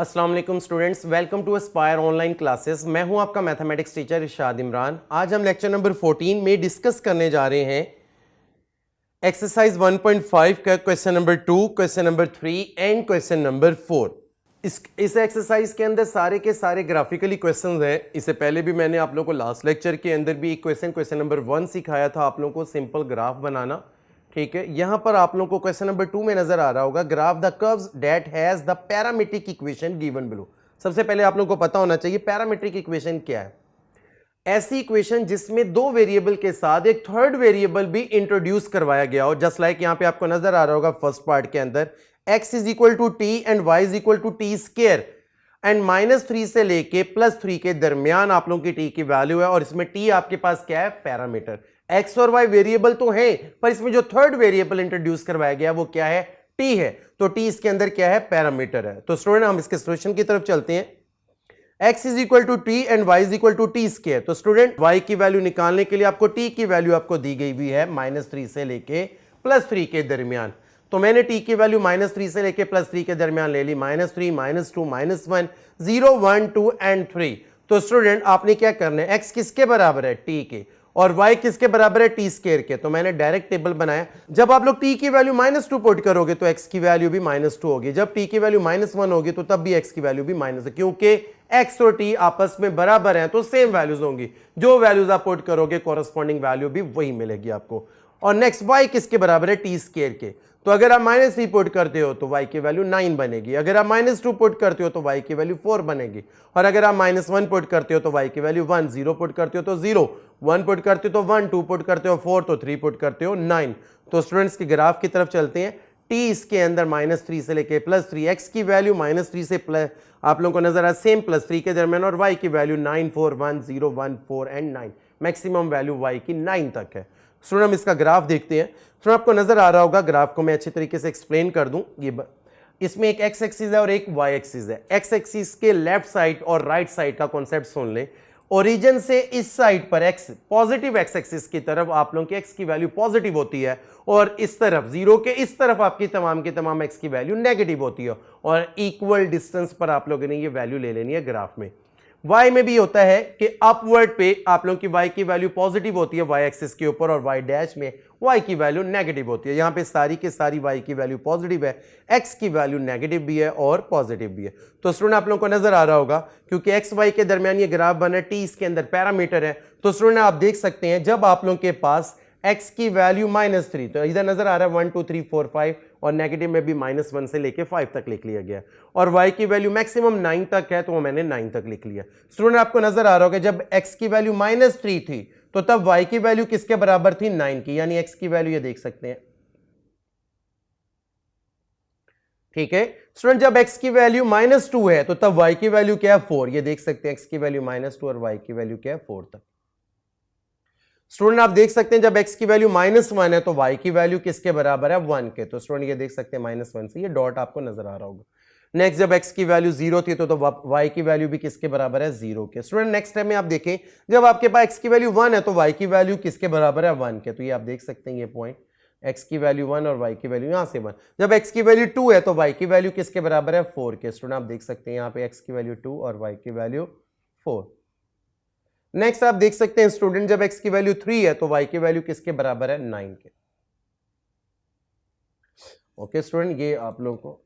अस्सलाम वालेकुम students, welcome to aspire online classes. मैं हूं आपका मैथमेटिक्स टीचर इरशाद इमरान। आज हम लेक्चर नंबर 14 में डिस्कस करने जा रहे हैं एक्सरसाइज 1.5 का question number 2, question number 3 and question number 4। इस एक्सरसाइज के अंदर सारे के सारे ग्राफिकली क्वेश्चंस हैं। इससे पहले भी मैंने आप लोगों को लास्ट लेक्चर के अंदर भी एक क्वेश्चन नंबर 1 सिखाया था आप लोगों को सिंपल ग्राफ बनाना। ठीक है, यहां पर आप लोगों को क्वेश्चन नंबर 2 में नजर आ रहा होगा graph the curves that has the parametric equation given below. सबसे पहले आप लोगों को पता होना चाहिए पैरामीट्रिक इक्वेशन क्या है। ऐसी इक्वेशन जिसमें दो वेरिएबल के साथ एक थर्ड वेरिएबल भी इंट्रोड्यूस करवाया गया हो। जस्ट लाइक यहां पे आपको नजर आ रहा होगा फर्स्ट पार्ट के अंदर x is equal to t and y is equal to t square and -3 से लेके +3 के दरमियान आप लोगों की t की वैल्यू है और इसमें t आपके पास क्या है, पैरामीटर। x और y वेरिएबल तो है पर इसमें जो थर्ड वेरिएबल इंट्रोड्यूस करवाया गया वो क्या है, t है। तो t इसके अंदर क्या है, पैरामीटर है। तो स्टूडेंट हम इसके सॉल्यूशन की तरफ चलते हैं। x is equal to t and y is equal to t square. तो स्टूडेंट y की वैल्यू निकालने के लिए आपको t की वैल्यू आपको दी गई हुई है -3 से लेके +3 के दरमियान। तो मैंने t की वैल्यू -3 से लेके +3 के दरमियान ले ली, -3, -2, -1, 0, 1, 2 एंड 3। तो स्टूडेंट आपने क्या करना है, x किसके बराबर है, t के, और y किसके बराबर है, टी स्क्वायर के। तो मैंने डायरेक्ट टेबल बनाया। जब आप लोग t की वैल्यू -2 पुट करोगे तो x की वैल्यू भी -2 होगी। जब t की वैल्यू -1 होगी तो तब भी x की वैल्यू भी माइनस है, क्योंकि x और t आपस में बराबर हैं तो सेम वैल्यूज होंगी। जो वैल्यूज आप पुट करोगे कोरस्पॉन्डिंग वैल्यू भी वही मिलेगी आपको। और नेक्स्ट y किसके बराबर है, टी स्क्वायर के। तो अगर आप -3 पुट करते हो तो y की वैल्यू 9 बनेगी। अगर आप -2 पुट करते हो तो y की वैल्यू 4 बनेगी। और अगर आप -1 पुट करते हो तो y की वैल्यू 1, 0 पुट करते हो तो 0, 1 पुट करते हो तो 1, 2 पुट करते हो 4, तो 3 पुट करते हो 9। तो स्टूडेंट्स के ग्राफ की तरफ चलते हैं। t इसके अंदर -3 से लेके +3, x की वैल्यू -3 से आप लोगों को नजर आ सेम +3 के दरमियान, और y की value 9, 4, 1, 0, 1, 4 and 9। Maximum value y की 9 तक है। स्टूडेंट हम इसका ग्राफ देखते हैं। तो आपको नजर आ रहा होगा, ग्राफ को मैं अच्छी तरीके से एक्सप्लेन कर दूं। इसमें एक x एक्सिस है और एक y एक्सिस है। x एक्सिस के लेफ्ट साइड और राइट साइड का कॉन्सेप्ट सुन ले। ओरिजिन से इस साइड पर x पॉजिटिव x एक्सिस की तरफ आप लोगों की x की वैल्यू पॉजिटिव होती है, और इस तरफ जीरो के इस तरफ आपकी तमाम की तमाम x की वैल्यू नेगेटिव होती है। और इक्वल डिस्टेंस पर आप लोगों ने ये वैल्यू ले लेनी है ग्राफ में। y में भी होता है कि अपवर्ड पे आप लोगों की y की वैल्यू पॉजिटिव होती है y एक्सिस के ऊपर, और y डैश में y की वैल्यू नेगेटिव होती है। यहां पे सारी की सारी y की वैल्यू पॉजिटिव है, x की वैल्यू नेगेटिव भी है और पॉजिटिव भी है। तो स्टूडेंट आप लोगों को नजर आ रहा होगा क्योंकि x y के दरमियान ये ग्राफ बना है, t इसके अंदर पैरामीटर है। तो स्टूडेंट आप देख सकते हैं जब आप लोगों के पास x की वैल्यू -3, तो इधर नजर आ रहा है 1, 2, 3, 4, 5, और नेगेटिव में भी -1 से लेके 5 तक लिख लिया गया, और y की वैल्यू मैक्सिमम 9 तक है तो मैंने 9 तक लिख लिया। स्टूडेंट आपको नजर आ रहा होगा जब x की वैल्यू -3 थी तो तब y की वैल्यू किसके बराबर थी, 9 की, यानी x की वैल्यू ये देख सकते हैं। ठीक है स्टूडेंट, जब x की वैल्यू -2 है तो तब y की वैल्यू क्या है, 4। ये देख सकते हैं x की वैल्यू -2 और y की वैल्यू क्या है, 4 तक। स्टूडेंट आप देख सकते हैं जब x की वैल्यू -1 है तो y की वैल्यू किसके बराबर है, 1 के। तो स्टूडेंट ये देख सकते हैं -1 से ये डॉट आपको नजर आ रहा होगा। नेक्स्ट जब x की वैल्यू 0 थी तो y की वैल्यू भी किसके बराबर है, 0 के। स्टूडेंट नेक्स्ट टाइम में आप देखें जब आपके पास x की वैल्यू 1 है तो y की वैल्यू किसके बराबर है, 1 के। तो ये आप देख सकते हैं ये पॉइंट, x की वैल्यू 1 और y की वैल्यू यहां से 1। जब x की वैल्यू 2 है तो y की वैल्यू किसके बराबर है, 4 के। स्टूडेंट आप देख सकते हैं यहाँ पे x की वैल्यू 2 और y की वैल्यू 4। नेक्स्ट आप देख सकते हैं स्टूडेंट जब x की वैल्यू 3 है तो y की वैल्यू किसके बराबर है, 9 के। ओके स्टूडेंट, ये आप लोगों को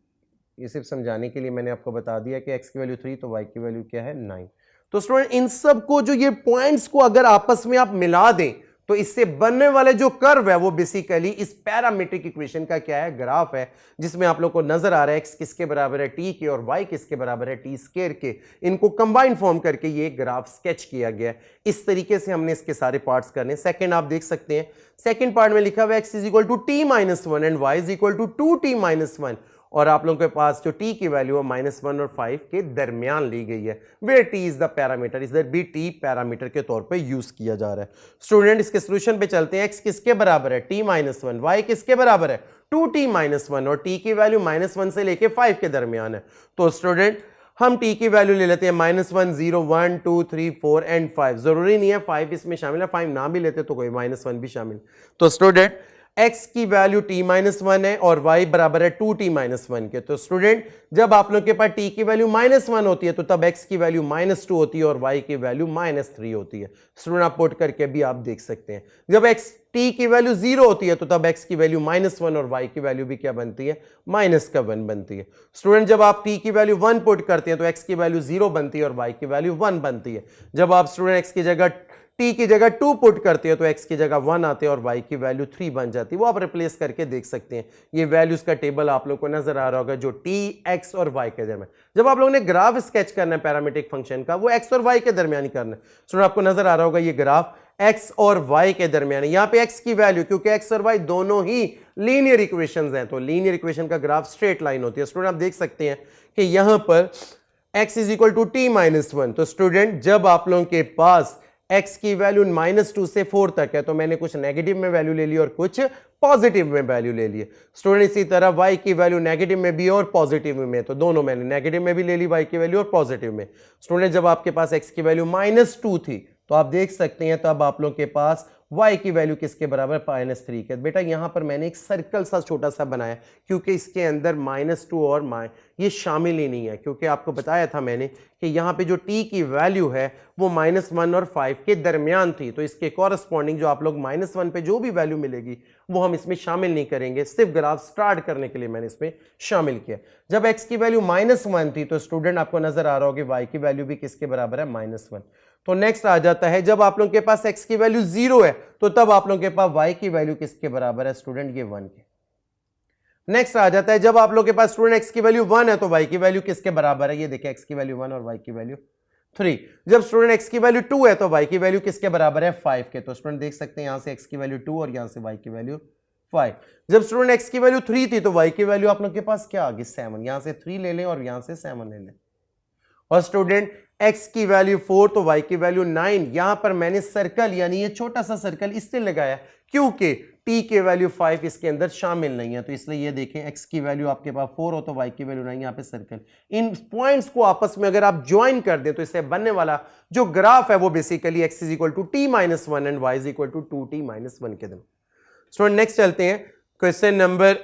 ये सिर्फ समझाने के लिए मैंने आपको बता दिया कि x की वैल्यू 3 तो y की वैल्यू क्या है, 9। तो स्टूडेंट इन सब को जो ये पॉइंट्स को अगर आपस में आप मिला दें तो इससे बनने वाले जो कर्व है वो बेसिकली इस पैरामीट्रिक इक्वेशन का क्या है, ग्राफ है, जिसमें आप लोग को नजर आ रहा है x किसके बराबर है, t के, और y किसके बराबर है, टी स्क्वायर के। इनको कंबाइन फॉर्म करके ये ग्राफ स्केच किया गया है। इस तरीके से हमने इसके सारे पार्ट्स करने। सेकंड आप देख सकते हैं सेकंड पार्ट में लिखा हुआ है x is equal to t -1 and y is equal to 2t -1, और आप लोगों के पास जो t की वैल्यू है -1 और 5 के दरमियान ली गई है। Where t is the parameter, इधर भी t पैरामीटर के तौर पे यूज किया जा रहा है। स्टूडेंट इसके सॉल्यूशन पे चलते हैं। x किसके बराबर है, t -1, y किसके बराबर है, 2t -1, और t की वैल्यू -1 से लेके 5 के दरमियान है। तो स्टूडेंट हम t की वैल्यू ले लेते हैं -1, 0, 1, 2, 3, 4 एंड 5। जरूरी नहीं है 5 इसमें शामिल है, 5 ना भी लेते तो कोई -1 भी शामिल। तो स्टूडेंट x की वैल्यू t-1 है और y बराबर है 2t-1 के। तो स्टूडेंट जब आप लोग के पास t की वैल्यू -1 होती है तो तब x की वैल्यू -2 होती है और y की वैल्यू -3 होती है। स्टूडेंट आप पुट करके भी आप देख सकते हैं, जब t की वैल्यू 0 होती है तो तब x की वैल्यू -1 और y की वैल्यू भी क्या बनती है, -1 बनती है। स्टूडेंट जब आप t की वैल्यू 1 पुट करते हैं तो x की वैल्यू 0 बनती है और y की वैल्यू 1 बनती है। जब आप स्टूडेंट x की जगह t की जगह 2 पुट करते हो तो x की जगह 1 आते हैं और y की वैल्यू 3 बन जाती है। वो आप रिप्लेस करके देख सकते हैं। ये वैल्यूज का टेबल आप लोग को नजर आ रहा होगा जो t, x और y के दरमियान। जब आप लोगों ने ग्राफ स्केच करना है पैरामीट्रिक फंक्शन का, वो x और y के दरमियान ही करना है। सुनो आपको नजर आ रहा होगा ये ग्राफ x और y के दरमियान है। यहां पे x की वैल्यू, क्योंकि x और y दोनों ही लीनियर इक्वेशंस हैं तो लीनियर इक्वेशन का ग्राफ स्ट्रेट लाइन होती है। स्टूडेंट आप देख सकते हैं कि यहां पर x is equal to t-1। तो स्टूडेंट जब आप लोगों के पास x की वैल्यू -2 से 4 तक है तो मैंने कुछ नेगेटिव में वैल्यू ले ली और कुछ पॉजिटिव में वैल्यू ले ली। स्टूडेंट इसी तरह y की वैल्यू नेगेटिव में भी और पॉजिटिव में, तो दोनों मैंने नेगेटिव में भी ले ली y की वैल्यू और पॉजिटिव में। स्टूडेंट जब आपके पास x की वैल्यू -2 थी तो आप देख सकते हैं तब आप लोग के पास y की वैल्यू किसके बराबर, -3 के। बेटा यहां पर मैंने एक सर्कल सा छोटा सा बनाया क्योंकि इसके अंदर -2 और ये शामिल ही नहीं है, क्योंकि आपको बताया था मैंने कि यहां पे जो t की वैल्यू है वो -1 और 5 के दरमियान थी। तो इसके कॉरस्पॉन्डिंग जो आप लोग -1 पे जो भी वैल्यू मिलेगी वो हम इसमें शामिल नहीं करेंगे, सिर्फ ग्राफ स्टार्ट करने के लिए मैंने इसमें शामिल किया। जब x की वैल्यू -1 थी तो स्टूडेंट आपको नजर आ रहा होगा y की वैल्यू भी किसके बराबर है, -1। तो नेक्स्ट आ जाता है जब आप लोगों के पास x की वैल्यू 0 है तो तब आप लोगों के पास y की वैल्यू किसके बराबर है, स्टूडेंट ये 1 के। नेक्स्ट आ जाता है जब आप लोगों के पास स्टूडेंट x की वैल्यू 1 है तो y की वैल्यू किसके बराबर है, ये देखिए x की वैल्यू 1 और y की वैल्यू 3। जब स्टूडेंट x की वैल्यू 2 है तो y की वैल्यू किसके बराबर है, 5 के। तो स्टूडेंट देख सकते हैं यहां से x की वैल्यू 2 और यहां से y की वैल्यू 5। जब स्टूडेंट x की वैल्यू 3 थी तो y की वैल्यू आप लोग के पास क्या आ गई, 7। यहां से 3 ले लें और यहां से 7 ले लें। और स्टूडेंट x की वैल्यू 4 तो y की वैल्यू 9। यहां पर मैंने सर्कल यानी ये छोटा सा सर्कल इसलिए लगाया क्योंकि t की वैल्यू 5 इसके अंदर शामिल नहीं है, तो इसलिए ये देखें x की वैल्यू आपके पास 4 हो तो y की वैल्यू 9, यहां पे सर्कल। इन पॉइंट्स को आपस में अगर आप ज्वाइन कर दें तो इससे बनने वाला जो ग्राफ है वो basically x is equal to t-1 and y is equal to 2t-1 के दिन। स्टूडेंट नेक्स्ट चलते हैं क्वेश्चन नंबर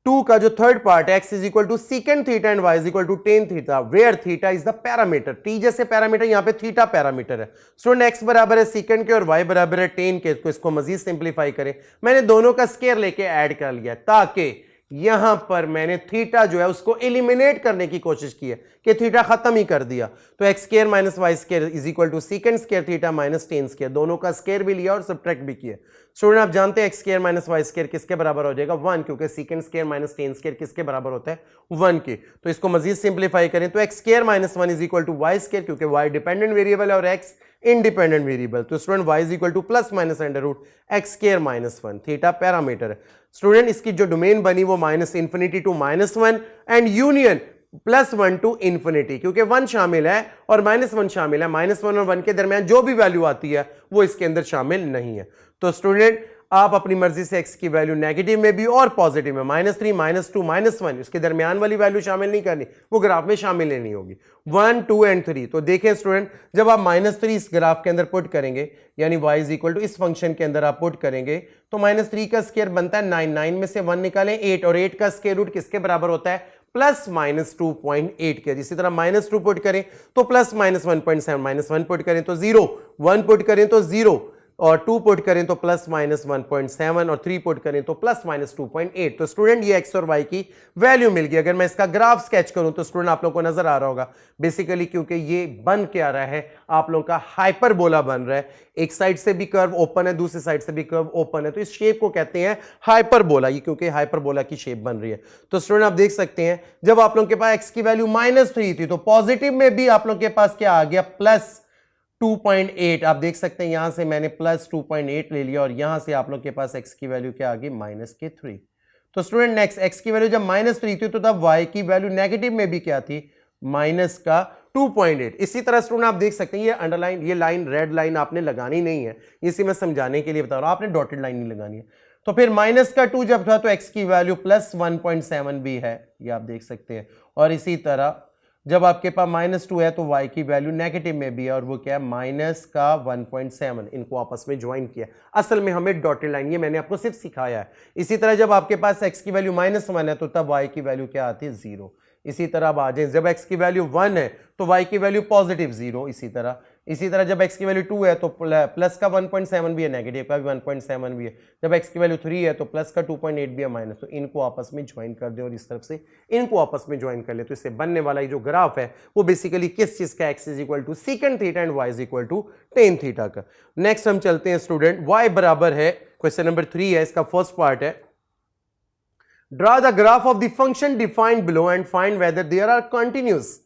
2 का जो थर्ड पार्ट है, x is equal to secant theta and y is equal to tan theta where theta is the parameter. t जैसे parameter यहां पे थीटा पैरामीटर है। स्टूडेंट x बराबर है सीकेंड के और y बराबर है टेन के। तो इसको मजीद सिंप्लीफाई करें, मैंने दोनों का स्केयर लेके ऐड कर लिया ताकि यहां पर मैंने थीटा जो है उसको एलिमिनेट करने की कोशिश की है कि थीटा खत्म ही कर दिया। तो x square minus y square is equal to second square theta minus tan square, दोनों का स्केयर भी लिया और सब्ट्रैक्ट भी किया। स्टूडेंट आप जानते हैं x square minus y square किसके बराबर हो जाएगा, 1, क्योंकि second square minus tan square किसके बराबर होता है, 1 के। तो इसको मजीद सिंप्लीफाई करें तो x square minus 1 is equal to y square, क्योंकि y डिपेंडेंट वेरिएबल है और x इंडिपेंडेंट वेरिएबल। तो student y is equal to plus minus under root x square minus 1, theta parameter है। स्टूडेंट इसकी जो डोमेन बनी वो minus infinity to -1 and union +1 to infinity, क्योंकि 1 शामिल है और -1 शामिल है। -1 और 1 के दरमियान जो भी वैल्यू आती है वो इसके अंदर शामिल नहीं है। तो स्टूडेंट आप अपनी मर्जी से x की वैल्यू नेगेटिव में भी और पॉजिटिव में -3, -2, -1 इसके दरमियान वाली वैल्यू शामिल नहीं करनी, वो ग्राफ में शामिल नहीं होगी। 1, 2 एंड 3। तो देखें स्टूडेंट जब आप -3 इस ग्राफ के अंदर पुट करेंगे यानी y इज इक्वल टू इस फंक्शन के अंदर आप पुट करेंगे तो -3 का स्क्वायर बनता है 9, 9 में से 1 निकालें 8 और 8 का स्क्वायर रूट किसके बराबर होता है, +-2.8 के। इसी तरह -2 पुट करें तो +-1.7, -1 पुट करें तो 0, 1 पुट करें तो 0 और 2 पुट करें तो +-1.7 और 3 पुट करें तो +-2.8। तो स्टूडेंट ये x और y की वैल्यू मिल गई। अगर मैं इसका ग्राफ स्केच करूं तो स्टूडेंट आप लोगों को नजर आ रहा होगा बेसिकली, क्योंकि ये बन के आ रहा है आप लोगों का हाइपरबोला बन रहा है। एक साइड से भी कर्व ओपन है, दूसरी साइड से भी कर्व ओपन है, तो इस शेप को कहते हैं हाइपरबोला, ये क्योंकि हाइपरबोला की शेप बन रही है। तो स्टूडेंट आप देख सकते हैं जब आप लोगों के पास x की वैल्यू -3 थी तो पॉजिटिव में भी आप लोगों के पास क्या आ गया, +2.8। आप देख सकते हैं यहां से मैंने +2.8 ले लिया और यहां से आप लोग के पास x की वैल्यू क्या आ गई, -3। तो स्टूडेंट नेक्स्ट x की वैल्यू जब -3 थी तो तब y की वैल्यू नेगेटिव में भी क्या थी, -2.8। इसी तरह स्टूडेंट आप देख सकते हैं ये अंडरलाइन, ये लाइन रेड लाइन आपने लगानी नहीं है, इसी में समझाने के लिए बता रहा हूं, आपने डॉटेड लाइन नहीं लगानी है। तो फिर -2 जब था तो x की वैल्यू +1.7 भी है, ये आप देख सकते हैं। और इसी तरह जब आपके पास -2 है तो y की वैल्यू नेगेटिव में भी है, और वो क्या है माइनस का 1.7। इनको आपस में ज्वाइन किया। असल में हमें डॉटेड लाइन, ये मैंने आपको सिर्फ सिखाया है। इसी तरह जब आपके पास x की वैल्यू -1 है तो तब y की वैल्यू क्या आती है 0। इसी तरह अब आ जाए, जब x की वैल्यू 1 है तो y की वैल्यू पॉजिटिव 0। इसी तरह जब x की वैल्यू 2 है तो प्लस का 1.7 भी है, नेगेटिव का भी 1.7 भी है। जब x की वैल्यू 3 है तो प्लस का 2.8 भी है, माइनस। तो इनको आपस में ज्वाइन कर दे और इस तरफ से इनको आपस में ज्वाइन कर ले, तो इससे बनने वाला ये जो ग्राफ है वो बेसिकली किस चीज का, x is equal to second theta and y is equal to tan theta का। नेक्स्ट हम चलते हैं स्टूडेंट, y बराबर है, क्वेश्चन नंबर 3 है, इसका फर्स्ट पार्ट है, draw the graph of the function defined below and find whether there are continuous.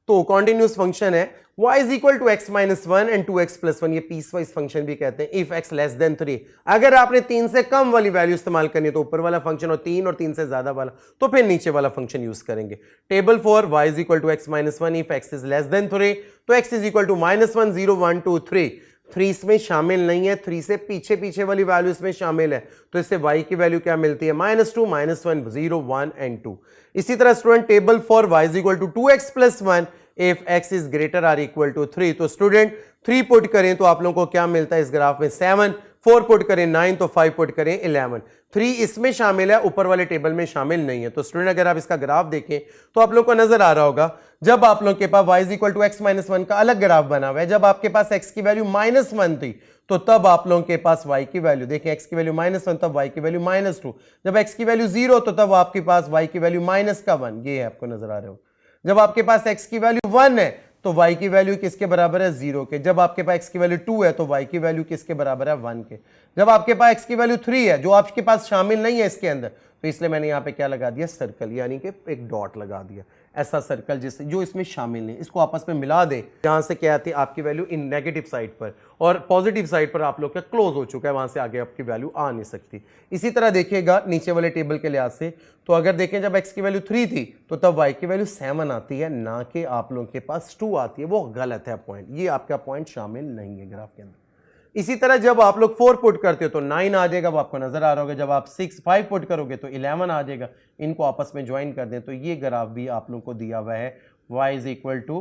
तो कॉन्टिन्यूस फंक्शन है y is equal to x minus 1 and 2x plus 1, ये piece wise function भी कहते हैं। If x less than 3, अगर आपने 3 से कम वाली वैल्यू इस्तेमाल करनी है तो ऊपर वाला फंक्शन, और 3 से ज्यादा वाला तो फिर नीचे वाला फंक्शन यूज करेंगे। Table for y is equal to x minus 1 if x is less than 3, तो x इज इक्वल टू -1 0 1 2 3। 3 इसमें शामिल नहीं है, 3 से पीछे वाली वैल्यू इसमें शामिल है, तो इससे y की वैल्यू क्या मिलती है -2 -1 0 1 एंड 2। इसी तरह student table for y is equal to 2x plus 1 if x is greater or equal to 3। तो स्टूडेंट 3 पुट करें तो आप लोगों को क्या मिलता है इस ग्राफ में 7, 4 पुट करें 9, तो 5 पुट करें 11। 3 इसमें शामिल है, ऊपर वाले टेबल में शामिल नहीं है। तो स्टूडेंट अगर आप इसका ग्राफ देखें तो आप लोग को नजर आ रहा होगा, जब आप लोग के पास y is equal to x minus 1 का अलग ग्राफ बना हुआ है, जब आपके पास x की वैल्यू -1 थी तो तब आप लोगों के पास y की वैल्यू देखें, x की वैल्यू -1 तब y की वैल्यू -2, जब x की वैल्यू 0 तो तब आपके पास y की वैल्यू -1, ये है आपको नजर आ रहे हो। जब आपके पास x की वैल्यू 1 है तो y की वैल्यू किसके बराबर है 0 के। जब आपके पास x की वैल्यू 2 है तो y की वैल्यू किसके बराबर है 1 के। जब आपके पास x की वैल्यू 3 है जो आपके पास शामिल नहीं है इसके अंदर, तो इसलिए मैंने यहां पे क्या लगा दिया सर्कल, यानी कि एक डॉट लगा दिया, ऐसा सर्कल जिससे जो इसमें शामिल नहीं, इसको आपस में मिला दे, जहां से क्या आती है आपकी वैल्यू इन नेगेटिव साइड पर, और पॉजिटिव साइड पर आप लोग का क्लोज हो चुका है, वहां से आगे आपकी वैल्यू आ नहीं सकती। इसी तरह देखिएगा नीचे वाले टेबल के लिहाज से, तो अगर देखें जब x की वैल्यू 3 थी तो तब y की वैल्यू 7 आती है, ना कि आप लोगों के पास 2 आती है। वो गलत है पॉइंट, ये आपका पॉइंट शामिल नहीं है ग्राफ के अंदर। इसी तरह जब आप लोग 4 पुट करते हो तो 9 आ जाएगा, वो आपको नजर आ रहा होगा। जब आप 5 पुट करोगे तो 11 आ जाएगा। इनको आपस में ज्वाइन कर दें तो ये ग्राफ भी आप लोग को दिया हुआ है y is equal to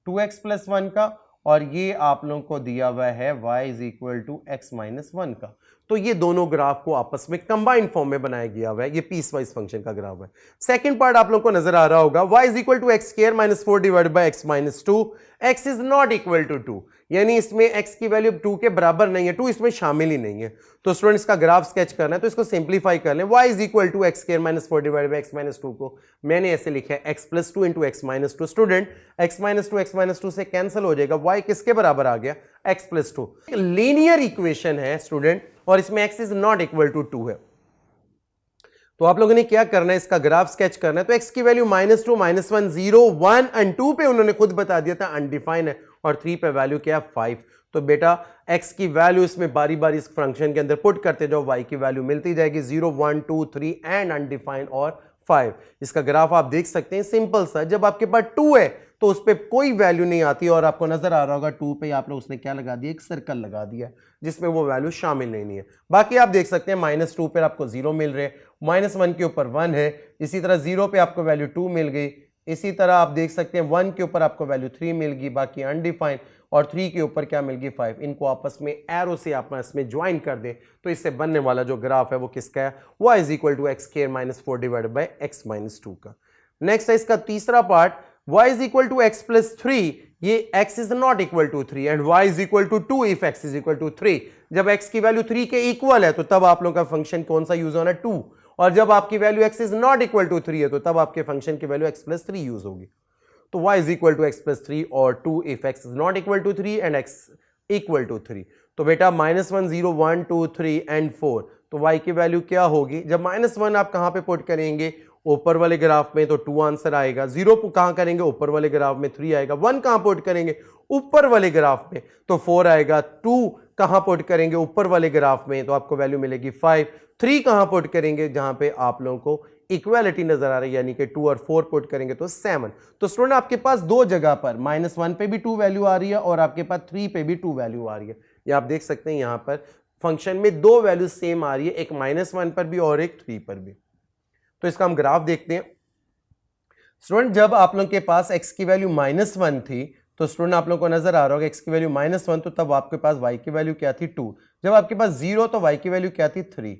2x plus 1 का, और ये आप लोगों को दिया हुआ है y is equal to x minus 1 का। तो ये दोनों ग्राफ को आपस में कंबाइंड फॉर्म में बनाया गया हुआ है, ये पीस वाइज फंक्शन का ग्राफ है। सेकंड पार्ट आप लोगों को नजर आ रहा होगा, y is equal to x square minus 4 divide by x minus 2, x is not equal to 2, यानी इसमें x की वैल्यू 2 के बराबर नहीं है, 2 इसमें शामिल ही नहीं है। तो स्टूडेंट इसका ग्राफ स्केच करना है तो इसको सिंप्लीफाई कर लें। y is equal to x square minus 4 divide by x minus 2 को मैंने ऐसे लिखा है x plus 2 into x minus 2। Student x minus 2 से कैंसिल हो जाएगा, y किसके बराबर आ गया x प्लस 2। लीनियर इक्वेशन है स्टूडेंट, और इसमें x is not equal to 2 है। तो आप लोगों ने क्या करना है, इसका ग्राफ स्केच करना है। तो x की वैल्यू -2 -1 0 1 एंड 2 पे उन्होंने खुद बता दिया था अनडिफाइंड है, और 3 पे वैल्यू क्या है 5। तो बेटा x की वैल्यू इसमें बारी बारी इस फंक्शन के अंदर पुट करते जाओ, y की वैल्यू मिलती जाएगी 0 1 2 3 एंड अनडिफाइंड और 5। इसका ग्राफ आप देख सकते हैं सिंपल सा, जब आपके पास 2 है तो उस पर कोई वैल्यू नहीं आती, और आपको नजर आ रहा होगा 2 पे आप लोग उसने क्या लगा दिया, एक सर्कल लगा दिया जिसमें वो वैल्यू शामिल नहीं है। बाकी आप देख सकते हैं -2 पर आपको 0 मिल रहे, -1 के ऊपर 1 है, इसी तरह 0 पे आपको वैल्यू 2 मिल गई, इसी तरह आप देख सकते हैं 1 के ऊपर आपको वैल्यू 3 मिल गई, बाकी अनडिफाइंड, और 3 के ऊपर क्या मिल गई 5। इनको आपस में एरो से आप इसमें ज्वाइन कर दें तो इससे बनने वाला जो ग्राफ है वो किसका है, y is equal to x square minus 4 divide by x minus 2 का। नेक्स्ट है इसका तीसरा part, y is equal to x plus 3, ये x is not equal to 3 and y is equal to 2 if x is equal to 3। जब x की value 3 के equal है तो तब आप लोगों का फंक्शन कौन सा यूज होना है 2, और जब आपकी value x is not equal to 3 है तो तब आपके फंक्शन की वैल्यू x प्लस 3 यूज होगी। तो y is equal to x plus 3 और 2 if x is not equal to 3 and x equal to 3। तो बेटा -1 0 1 2 3 एंड 4, तो y की वैल्यू क्या होगी, जब -1 आप कहां पे पुट करेंगे ऊपर वाले ग्राफ में तो 2 आंसर आएगा, 0 कहां करेंगे ऊपर वाले ग्राफ में 3 आएगा, 1 कहां पुट करेंगे ऊपर वाले ग्राफ में तो 4 आएगा, 2 कहां पुट करेंगे ऊपर वाले ग्राफ में तो आपको वैल्यू मिलेगी 5, 3 कहां पुट करेंगे जहां पे आप लोगों को इक्वालिटी नजर आ रही है यानी कि 2 और 4 पुट करेंगे तो 7। तो स्टूडेंट आपके पास दो जगह पर -1 पे भी 2 वैल्यू आ रही है और आपके पास 3 पे भी 2 वैल्यू आ रही है। ये आप देख सकते हैं यहां पर फंक्शन में दो वैल्यू सेम आ रही है, एक -1 पर भी और एक 3 पर भी। तो इसका हम ग्राफ देखते हैं। स्टूडेंट जब आप लोगों के पास x की वैल्यू -1 थी तो स्टूडेंट आप लोगों को नजर आ रहा होगा x की वैल्यू -1 तो तब आपके पास y की वैल्यू क्या थी 2। जब आपके पास 0 तो y की वैल्यू क्या थी 3।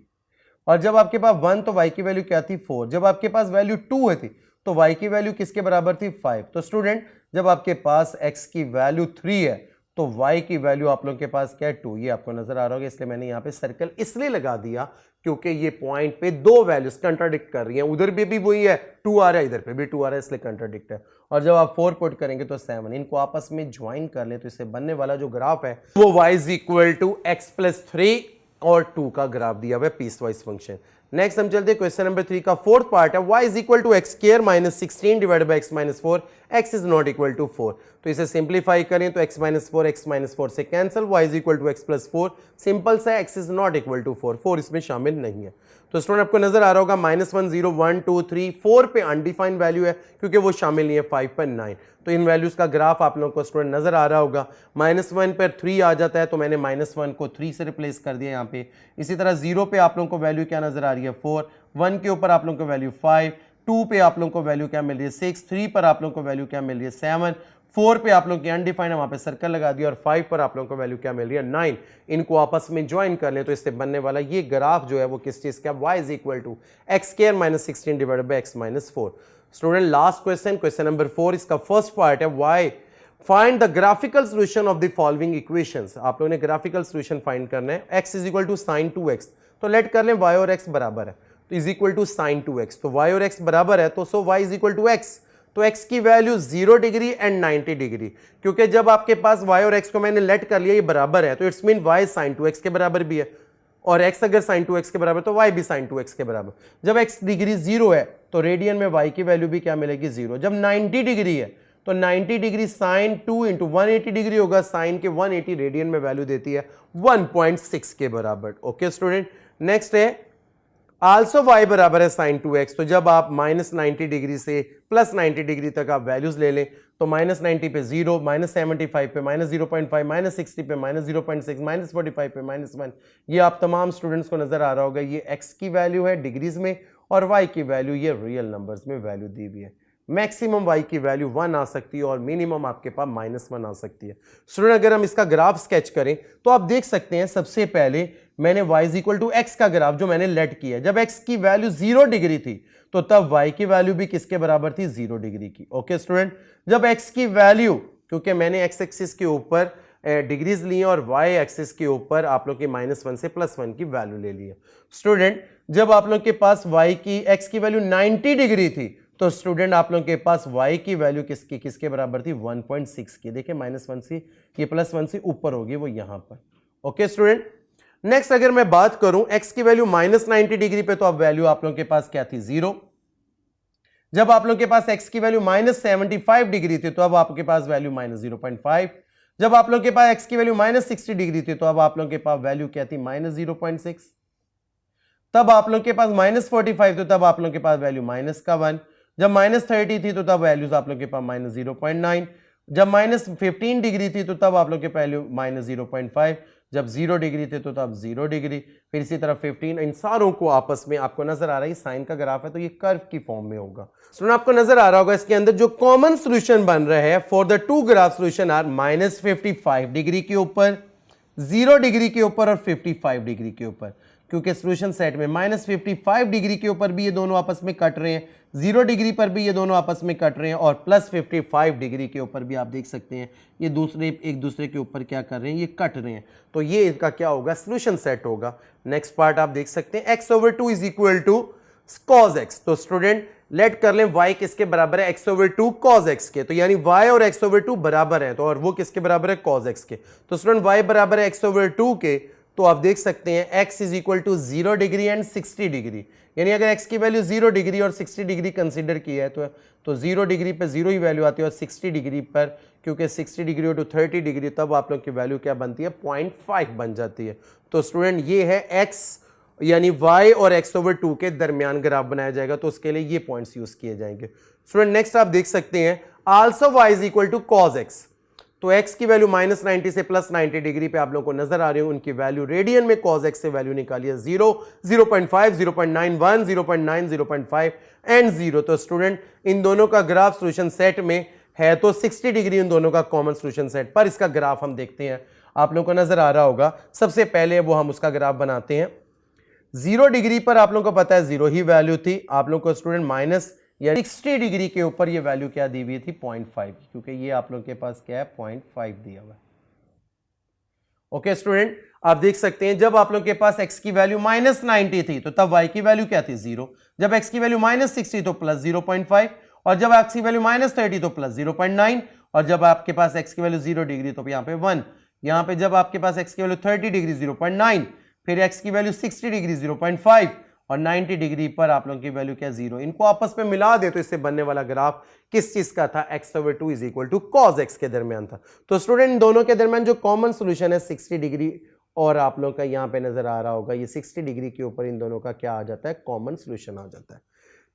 और जब आपके पास 1 तो y की वैल्यू क्या थी 4। जब आपके पास वैल्यू 2 थी तो y की वैल्यू किसके बराबर थी 5। तो स्टूडेंट जब आपके पास x की वैल्यू 3 है तो y की वैल्यू आप लोगों के पास क्या है 2। ये आपको नजर आ रहा होगा, इसलिए मैंने यहाँ पे सर्कल इसलिए लगा दिया क्योंकि ये पॉइंट पे दो वैल्यूज कंट्राडिक्ट कर रही हैं। उधर भी वही है 2 आ रहा है, इधर पे भी 2 आ रहा है, इसलिए कंट्राडिक्ट है। और जब आप 4 पुट करेंगे तो 7, इनको आपस में ज्वाइन कर लें तो इससे बनने वाला जो ग्राफ है वो y is equal to x plus 3 और 2 का ग्राफ दिया हुआ है पीस वाइज फंक्शन। नेक्स्ट हम चलते हैं क्वेश्चन नंबर 3 का फोर्थ पार्ट है y is equal to x square minus 16 divided by x minus 4, x is not equal to 4। तो इसे सिंप्लीफाई करें तो x माइनस 4 से cancel, y is equal to x plus 4 simple सा, x is not equal to 4, 4 इसमें शामिल नहीं है। तो स्टूडेंट आपको नजर आ रहा होगा -1 0 1 2 3 4 पे अनडिफाइंड वैल्यू है क्योंकि वो शामिल नहीं है 5 पर 9। तो इन वैल्यूज का ग्राफ आप लोगों को स्टूडेंट नजर आ रहा होगा। -1 पर 3 आ जाता है तो मैंने -1 को 3 से रिप्लेस कर दिया यहाँ पे। इसी तरह 0 पे आप लोगों को वैल्यू क्या नजर आ रही है 4, 1 के ऊपर आप लोगों को वैल्यू 5, 2 पे आप लोगों को वैल्यू क्या मिल रही है 6, 3 पर आप लोगों को वैल्यू क्या मिल रही है 7, 4 पे आप लोगों की अनडिफाइंड है वहां पे सर्कल लगा दिया और 5 पर आप लोगों को वैल्यू क्या मिल रही है 9। इनको आपस में ज्वाइन कर लें तो इससे बनने वाला ये ग्राफ जो है वो किस चीज का y is equal to x square minus 16 divided by x minus 4। Student last question, question number 4, इसका फर्स्ट पार्ट है y find the graphical solution of the following equations. आप लोगों ने ग्राफिकल सोल्यूशन फाइंड करना है। x is equal to sine 2x, तो late कर लें y और x बराबर है तो is equal to sine 2x, तो y और x बराबर है तो so y is equal to x। तो x की वैल्यू 0 डिग्री एंड 90 डिग्री, क्योंकि जब आपके पास y और x को मैंने लेट कर लिया ये बराबर है तो it's mean y sin 2x के बराबर भी है और x अगर sin 2x के बराबर तो y भी sin 2x के बराबर। जब x डिग्री 0 है तो रेडियन में y की वैल्यू भी क्या मिलेगी 0। जब 90 डिग्री है तो 90 डिग्री साइन 2 इंटू 180 डिग्री होगा, साइन के 180 रेडियन में वैल्यू देती है 1.6 के बराबर। ओके स्टूडेंट, नेक्स्ट है आल्सो y बराबर है साइन 2x, तो जब आप -90 डिग्री से +90 डिग्री तक आप वैल्यूज ले लें तो -90 पे 0, -75 पे -0.5, -60 पे -0.6, -45 पे -1, ये आप तमाम स्टूडेंट्स को नजर आ रहा होगा। ये x की वैल्यू है डिग्रीज में और y की वैल्यू ये रियल नंबर्स में वैल्यू दी हुई है। मैक्सिमम y की वैल्यू 1 आ सकती है और मिनिमम आपके पास -1 आ सकती है। स्टूडेंट अगर हम इसका ग्राफ स्केच करें तो आप देख सकते हैं सबसे पहले मैंने y is equal to x का ग्राफ जो मैंने लेट किया, जब x की वैल्यू 0 डिग्री थी तो तब y की वैल्यू भी किसके बराबर थी 0 डिग्री की। ओके स्टूडेंट, जब x की वैल्यू, क्योंकि मैंने x एक्सिस के ऊपर डिग्रीज ली और y एक्सिस के ऊपर आप लोग की -1 से +1 की वैल्यू ले ली है। स्टूडेंट जब आप लोग के पास y की x की वैल्यू 90 डिग्री थी तो स्टूडेंट आप लोगों के पास y की वैल्यू किसके बराबर थी 1.6 की। देखिए -1 से ये +1 से ऊपर होगी वो यहां पर। ओके स्टूडेंट, नेक्स्ट अगर मैं बात करूं x की वैल्यू -90 डिग्री पे तो अब वैल्यू आप लोगों के पास क्या थी 0। जब आप लोगों के पास x की वैल्यू -75 डिग्री थी तो अब आपके पास वैल्यू -0.5। जब आप लोगों के पास x की वैल्यू -60 डिग्री थी तो अब आप लोगों के पास वैल्यू क्या थी -0.6। तब आप लोगों के पास -45 तो तब आप लोगों के पास वैल्यू -1। जब -30 थी तो तब वैल्यूज आप लोगों के पास -0.9। जब -15 डिग्री थी तो तब आप लोग के वैल्यू -0.5। जब 0 डिग्री थे तो तब 0 डिग्री, फिर इसी तरह 15। इन सारों को आपस में आपको नजर आ रहा है साइन का ग्राफ है तो ये कर्व की फॉर्म में होगा। स्टूडेंट आपको नजर आ रहा होगा इसके अंदर जो कॉमन सॉल्यूशन बन रहे हैं for the two graph solution are -55 degree के ऊपर, 0 डिग्री के ऊपर और 55 डिग्री के ऊपर, क्योंकि सॉल्यूशन सेट में -55 डिग्री के ऊपर भी ये दोनों आपस में कट रहे हैं, 0 डिग्री पर भी ये दोनों आपस में कट रहे हैं और +55 डिग्री के ऊपर भी आप देख सकते हैं ये एक दूसरे के ऊपर क्या कर रहे हैं, ये कट रहे हैं। तो ये इनका क्या होगा सॉल्यूशन सेट होगा। नेक्स्ट पार्ट आप देख सकते हैं x/2 is equal to cos x। तो स्टूडेंट लेट कर लें y किसके बराबर है x/2 cos x के, तो यानी y और x/2 बराबर है तो और वो किसके बराबर है cos x के। तो स्टूडेंट y बराबर है x/2 के, तो आप देख सकते हैं x is equal to 0 degree and 60 degree, यानी अगर x की वैल्यू 0 डिग्री और 60 डिग्री कंसीडर की है तो 0 डिग्री पे 0 ही वैल्यू आती है और 60 डिग्री पर क्योंकि 60 डिग्री टू 30 डिग्री तब आप लोग की वैल्यू क्या बनती है 0.5 बन जाती है। तो स्टूडेंट ये है x यानी y और x/2 के दरमियान ग्राफ बनाया जाएगा तो उसके लिए ये पॉइंट्स यूज किए जाएंगे। स्टूडेंट नेक्स्ट आप देख सकते हैं also y is equal to cos x। तो x की वैल्यू -90 से +90 डिग्री पे आप लोगों को नजर आ रही है, उनकी वैल्यू रेडियन में cos x से वैल्यू निकालिए 0, 0.5, 0.91, 0.9, 0.5 एंड 0। तो स्टूडेंट इन दोनों का ग्राफ सॉल्यूशन सेट में है तो 60 डिग्री इन दोनों का कॉमन सॉल्यूशन सेट पर। इसका ग्राफ हम देखते हैं, आप लोगों को नजर आ रहा होगा। सबसे पहले वो हम उसका ग्राफ बनाते हैं। 0 डिग्री पर आप लोगों को पता है 0 ही वैल्यू थी। आप लोगों को स्टूडेंट माइनस या 60 डिग्री के ऊपर ये वैल्यू क्या दी हुई थी 0.5, क्योंकि ये आप लोगों के पास क्या है 0.5 दिया हुआ है। ओके स्टूडेंट, आप देख सकते हैं जब आप लोगों के पास x की वैल्यू -90 थी तो तब y की वैल्यू क्या थी 0, जब x की वैल्यू -60 तो +0.5, और जब x की वैल्यू -30 तो +0.9, और जब आपके पास x की वैल्यू 0 डिग्री तो यहाँ पे 1, यहाँ पे जब आपके पास x की वैल्यू 30 डिग्री 0.9, फिर x की वैल्यू 60 डिग्री 0.5 और 90 डिग्री पर आप लोगों की वैल्यू क्या 0। इनको आपस में मिला दे तो इससे बनने वाला ग्राफ किस चीज का था, x/2 = cos x के दरमियान था। तो स्टूडेंट इन दोनों के दरमियान जो कॉमन सॉल्यूशन है 60 डिग्री, और आप लोगों का यहाँ पे नजर आ रहा होगा ये 60 डिग्री के ऊपर इन दोनों का क्या आ जाता है, कॉमन सॉल्यूशन आ जाता है।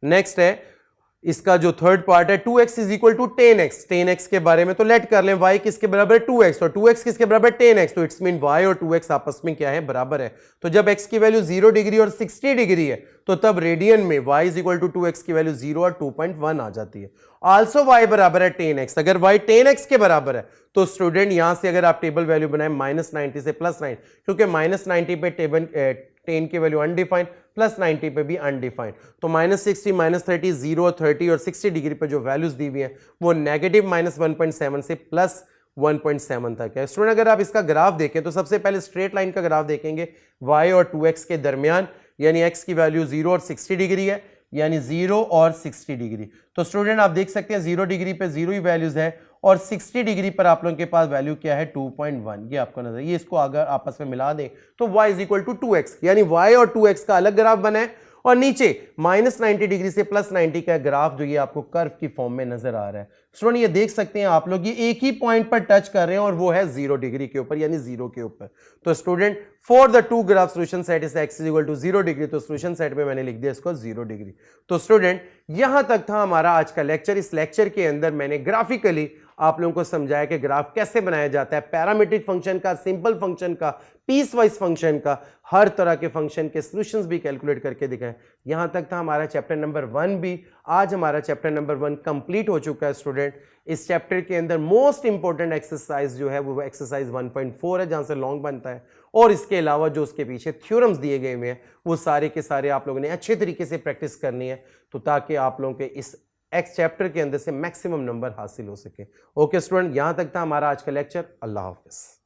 नेक्स्ट है इसका जो थर्ड पार्ट है 2x = 10x। 10x के बारे में तो लेट कर लें, y किसके बराबर है 2x, और 2x किसके बराबर 10x, तो इट्स मीन y और 2x आपस में क्या है, बराबर है। तो जब x की वैल्यू 0 डिग्री और 60 डिग्री है तो तब रेडियन में y = 2x की वैल्यू 0 और 2.1 आ जाती है। आल्सो y बराबर है 10x। अगर y 10x के बराबर है तो स्टूडेंट यहां से अगर आप टेबल वैल्यू बनाए -90 से +9, क्योंकि -90 पे टेबल 10 की वैल्यू अनडिफाइंड, +90 पे भी अनडिफाइंड, तो -60, -30, 0, 30 और 60 डिग्री पे जो वैल्यूज दी हुई हैं वो नेगेटिव -1.7 से +1.7 तक है। स्टूडेंट अगर आप इसका ग्राफ देखें तो सबसे पहले स्ट्रेट लाइन का ग्राफ देखेंगे y और 2x के दरमियान, यानी x की वैल्यू 0 और 60 डिग्री है, यानी 0 और 60 डिग्री। तो स्टूडेंट आप देख सकते हैं 0 डिग्री पे 0 ही वैल्यूज है और 60 डिग्री पर आप लोगों के पास वैल्यू क्या है 2.1, ये आपको नजर, ये इसको अगर आपस में मिला दें तो y = 2x, यानी y और 2x का अलग ग्राफ बना है, और नीचे -90 डिग्री से +90 का ग्राफ जो ये आपको कर्व की फॉर्म में नजर आ रहा है। स्टूडेंट ये देख सकते हैं आप लोग, ये एक ही पॉइंट पर टच कर रहे हैं और वो है 0 डिग्री के ऊपर, यानी 0 के ऊपर। तो student for the two graph solution set is x = 0 degree, तो सॉल्यूशन सेट में मैंने लिख दिया इसको 0 डिग्री। तो स्टूडेंट यहां तक था हमारा आज का लेक्चर। इस लेक्चर के अंदर मैंने ग्राफिकली आप लोगों को समझाया कि ग्राफ कैसे बनाया जाता है, पैरामीट्रिक फंक्शन का, सिंपल फंक्शन का, पीस वाइज फंक्शन का, हर तरह के फंक्शन के सॉल्यूशंस भी कैलकुलेट करके दिखाएं। यहां तक था हमारा चैप्टर नंबर 1 भी। आज हमारा चैप्टर नंबर 1 कंप्लीट हो चुका है स्टूडेंट। इस चैप्टर के अंदर मोस्ट इंपॉर्टेंट एक्सरसाइज जो है वो एक्सरसाइज 1.4 है, जहां से लॉन्ग बनता है, और इसके अलावा जो उसके पीछे थ्योरम्स दिए गए हुए हैं वो सारे के सारे आप लोगों ने अच्छे तरीके से प्रैक्टिस करनी है, तो ताकि आप लोगों के इस एक्स चैप्टर के अंदर से मैक्सिमम नंबर हासिल हो सके। ओके स्टूडेंट, यहां तक था हमारा आज का लेक्चर। अल्लाह हाफिज।